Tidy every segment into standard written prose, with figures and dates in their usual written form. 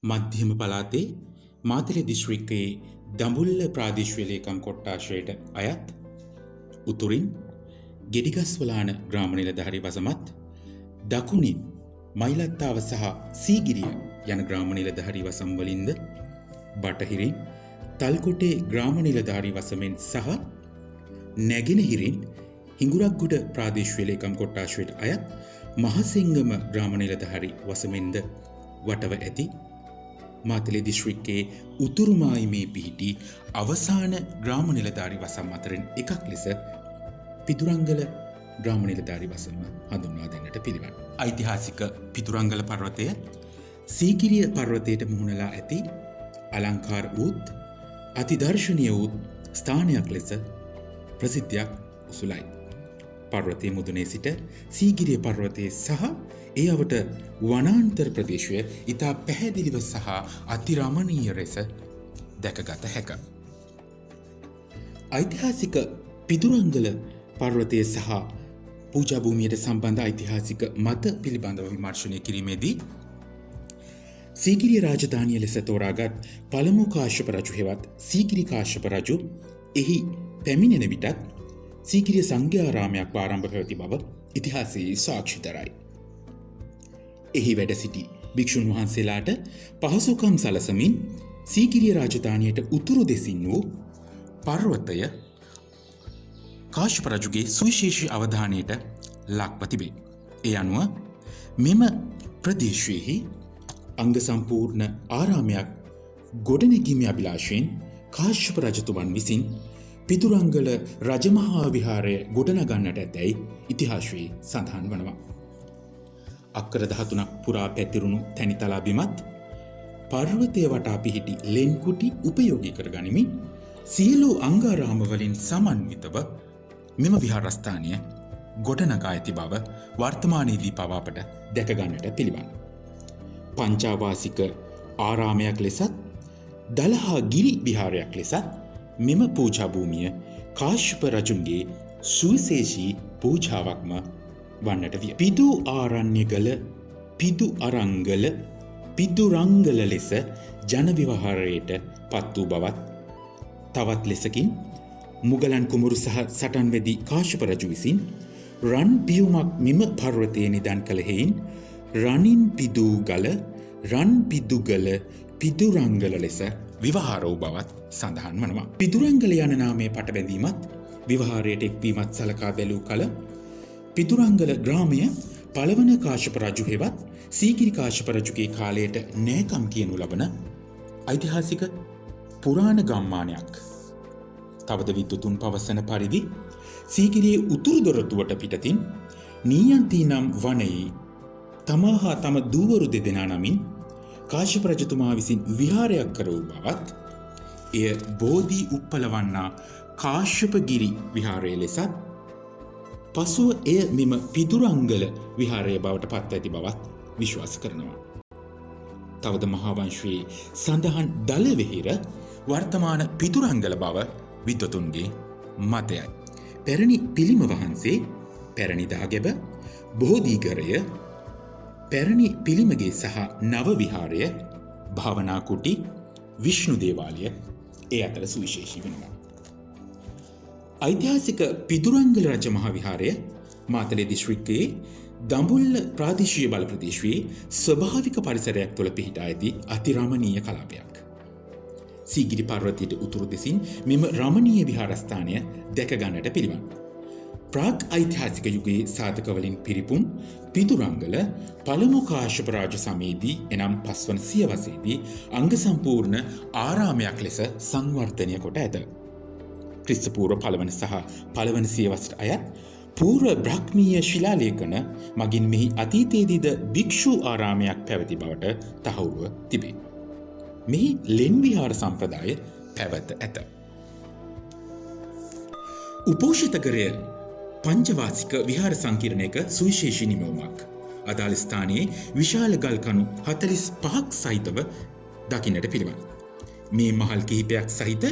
මධ්‍යම පළාතේ මාතලේ දිස්ත්‍රික්කයේ දඹුල්ල ප්‍රාදේශීය ලේකම් කොට්ටාශයට අයත් උතුරින් ගෙඩිගස්වලාන ග්‍රාම නිලධාරී වසමත් දකුණින් මයිලත්තාව සහ සීගිරිය යන ග්‍රාම නිලධාරී වසම් වලින්ද බටහිරින් තල්කොටේ ග්‍රාම නිලධාරී වසමෙන් සහ නැගෙනහිරින් හිඟුරක්ගොඩ ප්‍රාදේශීය ලේකම් කොට්ටාශයට අයත් මහසෙංගම ග්‍රාම නිලධාරී වසමෙන්ද වටව ඇති මාතලේ දිස්ත්‍රික්කයේ උතුරු මායිමේ පිහිටි අවසාන ග්‍රාම නිලධාරී වසම් අතරින් එකක් ලෙස පිදුරංගල ග්‍රාම නිලධාරී වසම හඳුන්වා දෙන්නට පිළිවන්. ඓතිහාසික පිදුරංගල පර්වතය සීගිරිය පර්වතයට මුහුණලා ඇති අලංකාර වූත් අතිදර්ශනීය වූත් ස්ථානයක් ලෙස ප්‍රසිද්ධියක් උසුලයි. පර්වතයේ මුදුනේ සිට සීගිරිය පර්වතයේ සහ ඒ අවට වනාන්තර ප්‍රදේශය ඉතා පැහැදිලිව සහ අතිරමණීය ලෙස දැකගත හැක. ඓතිහාසික පිදුරංගල පර්වතය සහ පූජා භූමියට සම්බන්ධ ඓතිහාසික මත පිළිබඳව විමර්ශනය කිරීමේදී සීගිරිය රාජධානිය ලෙස තෝරාගත් පළමු කාශ්‍යප රජු හෙවත් සීගිරි කාශ්‍යප රජු එහි පැමිණෙන විටත් සීගිරිය සංඝාරාමයක් ආරම්භ පැවති බව ඉතිහාසයේ සාක්ෂි දරයි. එහි වැඩ සිටි භික්ෂුන් වහන්සේලාට පහසුකම් සලසමින් සීගිරිය රාජධානියට උතුරු දෙසින් වූ පර්වතය කාශ්‍යප රජුගේ සුවිශේෂී අවධානයට ලක්ව තිබේ. ඒ අනුව මෙම ප්‍රදේශයෙහි අංග සම්පූර්ණ ආරාමයක් ගොඩනැගීමේ අභිලාෂයෙන් කාශ්‍යප රජතුමන් විසින් පිදුරංගල රජමහා විහාරය ගොඩනගන්නට ඇතැයි ඉතිහාසයේ සඳහන් වනවා. අක්කර 13ක් පුරා පැතිරුණු තැනිතලා බිමත් පර්වතය වටා පිහිටි ලෙන් කුටි උපයෝගී කර ගනිමින් සියලු අංගාරාම වලින් සමන්විතව මෙම විහාරස්ථානය ගොඩනගා ඇති බව වර්තමානයේදී පවා අපට දැක ගන්නට පිළිවන්. පංචාවාසික ආරාමයක් ලෙසත් දලහා ගිරි විහාරයක් ලෙසත් මෙම පූජා භූමිය කාශ්‍යප රජුන්ගේ සුවිශේෂී පූජාවක්ම වන්නට විය. පිදු ආරණ්‍යගල, පිදු අරංගල, පිදුරංගල ලෙස ජන විවහාරයට පත් වූ බවත් තවත් ලෙසකින් මුගලන් කුමරු සහ සටන්වැදි කාශ්‍යප රජු විසින් රන් පියුමක් මෙම පර්වතයේ නිදන් කළ හේයින් රනින් පිදූ ගල, රන් පිදුගල, පිදුරංගල ලෙස විවහාර වූ බවත් සඳහන් වනවා. පිදුරංගල යන නාමයේ පටබැඳීමත් විවහාරයට එක්වීමත් සලකා බැලූ කල පිදුරංගල ග්‍රාමය පළවන කාශ්‍යප රජු හෙවත් සීගිරි කාශ්‍යප රජුගේ කාලයට නෑකම් කියනු ලබන ඓතිහාසික පුරාණ ගම්මානයක්. තවද විද්වතුන් පවසන පරිදි සීගිරියේ උතුරු දොරටුවට පිටතින් නීයන්තී නම් වනයේ තමා හා තම දූවරු දෙදෙනා නමින් කාශ්‍යප රජතුමා විසින් විහාරයක් කර වූ බවත් එය බෝධි උප්පලවන්නා කාශ්‍යපගිරි විහාරය ලෙසත් පසුව එය මෙම පිදුරංගල විහාරය බවට පත් ඇති බවත් විශ්වාස කරනවා. තවද මහාවංශයේ සඳහන් දලවෙහෙර වර්තමාන පිදුරංගල බව විද්වතුන්ගේ මතයයි. පැරණි පිළිම වහන්සේ, පැරණි දාගැබ, බෝධිඝරය, පැරණි පිළිමගේ සහ නව විහාරය, භාවනා කුටි, විෂ්ණු දේවාලය ඒ අතර සුවිශේෂී වෙනවා. ඓතිහාසික පිදුරංගල රජ මහා විහාරය මාතලේ දිස්ත්‍රික්කයේ දඹුල්ල ප්‍රාදේශීය බල ප්‍රදේශයේ ස්වභාවික පරිසරයක් තුළ පිහිටා ඇති අතිරමණීය කලාපයක්. සීගිරි පර්වතයට උතුරු දෙසින් මෙම රමණීය විහාරස්ථානය දැක ගන්නට පිළිවන්. ප්‍රාග් ඓතිහාසික යුගයේ සාධකවලින් පිරිපුන් පිදුරංගල පළමු කාශ්‍යප රාජ සමයේදී එනම් පස්වන සියවසේදී අංග සම්පූර්ණ ආරාමයක් ලෙස සංවර්ධනය කොට ඇත. ක්‍රිස්තු පූර්ව පළවන සහ පළවන සියවසට අයත් පූර්ව බ්‍රාහ්මීය ශිලාලේඛන මගින් මෙහි අතීතයේදීද භික්ෂු ආරාමයක් පැවති බවට තහවුරුව තිබේ. මෙහි ලෙන් විහාර සම්ප්‍රදාය පැවත ඇත. උපෝෂිතකරය පංචවාසික විහාර සංකීර්ණයක සුවිශේෂී නිමවුමක්. අදාළ ස්ථානයේ විශාල ගල්කණු 45ක් සහිතව දකින්නට පිළිවන්. මේ මහල් කිහිපයක් සහිත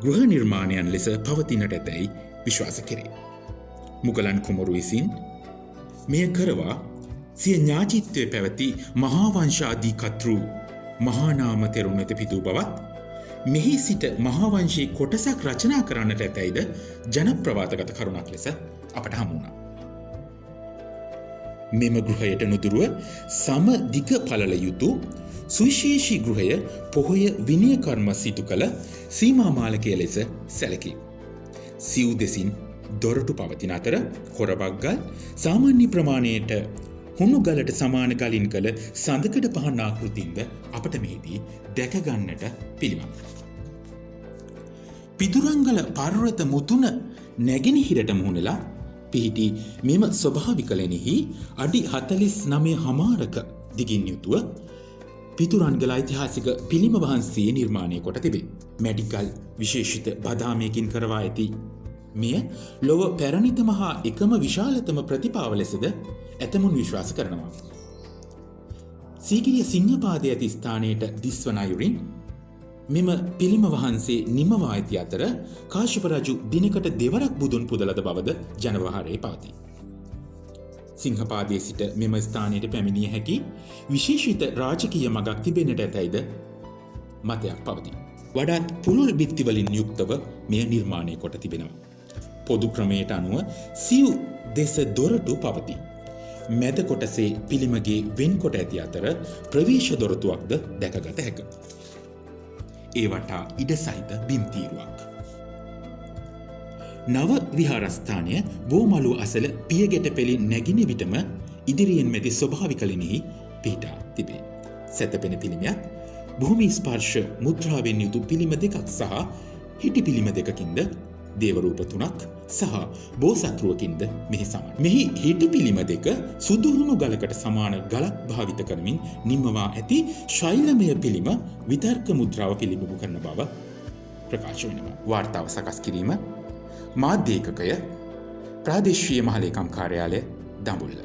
ගෘහ නිර්මාණයන් ලෙස පවතිනට ඇතැයි විශ්වාස කෙරේ. මුගලන් කුමරු විසින් මෙය කරවා සිය ඥාතිත්වයේ පැවති මහාවංශාදී කතෘ මහානාම තෙරුන් වෙත පිදූ බවත් මෙහි සිට මහාවංශයේ කොටසක් රචනා කරන්නට ඇතැයිද ජනප්‍රවාදගත කරුණක් ලෙස අපට හමු වුණා. මෙම ගෘහයට නුදුරුව සම දිග පළල යුතු සුවිශේෂී ගෘහය පොහොය විනය කර්ම සිදු කළ සීමාමාලකය ලෙස සැලකේ. සිව් දෙසින් දොරටු පවතින අතර කොරවක්ගල් සාමාන්‍ය ප්‍රමාණයට හුණු ගලට සමාන ගලින් කළ සඳකඩ පහන් ආකෘතින්ද අපට මෙහිදී දැකගන්නට පිළිවන්. පිදුරංගල පර්වත මුදුන නැගෙනහිරට මුහුණලා පිහිටි මෙම ස්වභාවිකලෙනෙහි අඩි 49 හමාරක දිගින් යුතුව පිදුරංගල ඓතිහාසික පිළිම වහන්සේ නිර්මාණය කොට තිබේ. මැඩිකල් විශේෂිත බදාමයකින් කරවා ඇති මෙය ලොව පැරණිතම හා එකම විශාලතම ප්‍රතිපාව ලෙසද ඇතමුන් විශ්වාස කරනවා. සීගිරිය සිංහපාදය ඇති ස්ථානයට දිස්වන අයුරින් මෙම පිළිම වහන්සේ නිමවා ඇති අතර කාශ්‍යප රජු දිනකට දෙවරක් බුදුන් පුදලද බවද ජනවහරේ පවතී. සිංහපාදයේ සිට මෙම ස්ථානයට පැමිණිය හැකි විශේෂිත රාජකීය මගක් තිබෙන්නට ඇතැයිද මතයක් පවතී. වඩාත් පුළුල් බිත්තිවලින් යුක්තව මෙය නිර්මාණය කොට තිබෙනවා. පොදු ක්‍රමයට අනුව සිව් දෙස දොරටු පවතී. මැද කොටසේ පිළිමගේ වෙන්කොට ඇති අතර ප්‍රවේශ දොරටුවක්ද දැකගත හැක. ඒ වටා ඉඩ සහිත බිම්තීරුවක්. නව විහාරස්ථානය බෝමළුව අසල පියගෙට පෙළින් නැගින විටම ඉදිරියෙන් මැති ස්වභාවිකලෙනෙහි පිහිටා තිබේ. සැතපෙන පිළිමයක් භූමි ස්පර්ශ මුද්‍රාවෙන් යුතු පිළිම දෙකක් සහ හිටි පිළිම දෙකකින්ද දේවරූප 3ක් සහ බෝසත්රුවකින්ද මෙහි සමන්. මෙහි හිටි පිළිම දෙක සුදුහුණු ගලකට සමාන ගලක් භාවිත කරමින් නිමවා ඇති ශෛලමය පිළිම විතර්ක මුද්‍රාව පිළිබිඹු කරන බව ප්‍රකාශ වෙනවා. වාර්තාව සකස් කිරීම මාධ්‍ය ඒකකය ප්‍රාදේශීය මහ ලේකම් කාර්යාලය දඹුල්ල.